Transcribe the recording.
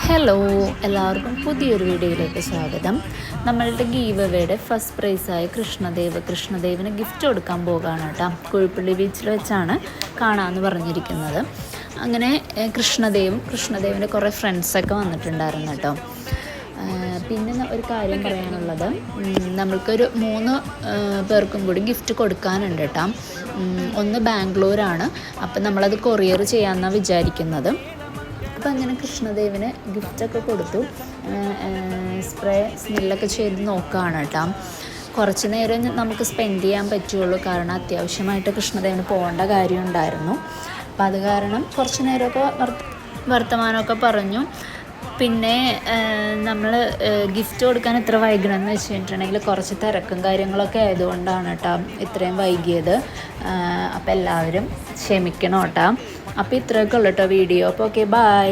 Hello, എല്ലാവർക്കും പുതിയൊരു വീഡിയോയിലേക്ക് സ്വാഗതം. നമ്മളുടെ ഗീവ് അവേയുടെ ഫസ്റ്റ് പ്രൈസായ കൃഷ്ണദേവിന് ഗിഫ്റ്റ് കൊടുക്കാൻ പോകുകയാണ് കേട്ടോ. കുഴിപ്പള്ളി ബീച്ചിൽ വെച്ചാണ് കാണാമെന്ന് പറഞ്ഞിരിക്കുന്നത്. അങ്ങനെ കൃഷ്ണദേവിൻ്റെ കുറേ ഫ്രണ്ട്സൊക്കെ വന്നിട്ടുണ്ടായിരുന്നു കേട്ടോ. പിന്നെ ഒരു കാര്യം പറയാനുള്ളത്, നമ്മൾക്കൊരു 3 പേർക്കും കൂടി ഗിഫ്റ്റ് കൊടുക്കാനുണ്ട് കേട്ടോ. ഒന്ന് ബാംഗ്ലൂരാണ്, അപ്പം നമ്മളത് കൊറിയർ ചെയ്യാമെന്നാണ് വിചാരിക്കുന്നത്. അപ്പോൾ അങ്ങനെ കൃഷ്ണദേവിന് ഗിഫ്റ്റൊക്കെ കൊടുത്തു. സ്മെല്ലൊക്കെ ചെയ്ത് നോക്കുകയാണ് കേട്ടോ. കുറച്ച് നേരം നമുക്ക് സ്പെൻഡ് ചെയ്യാൻ പറ്റുള്ളൂ, കാരണം അത്യാവശ്യമായിട്ട് കൃഷ്ണദേവിന് പോകേണ്ട കാര്യം ഉണ്ടായിരുന്നു. അപ്പോൾ അത് കാരണം കുറച്ച് നേരമൊക്കെ വർത്തമാനമൊക്കെ പറഞ്ഞു. പിന്നെ നമ്മൾ ഗിഫ്റ്റ് കൊടുക്കാൻ എത്ര വൈകണമെന്ന് വെച്ചിട്ടുണ്ടെങ്കിൽ കുറച്ച് തിരക്കും കാര്യങ്ങളൊക്കെ ആയതുകൊണ്ടാണ് കേട്ടോ ഇത്രയും വൈകിയത്. അപ്പോൾ എല്ലാവരും ക്ഷമിക്കണം കേട്ടോ. അപ്പോൾ ഇത്രയൊക്കെ ഉള്ളൂ കേട്ടോ വീഡിയോ. അപ്പോൾ ഓക്കെ, ബൈ.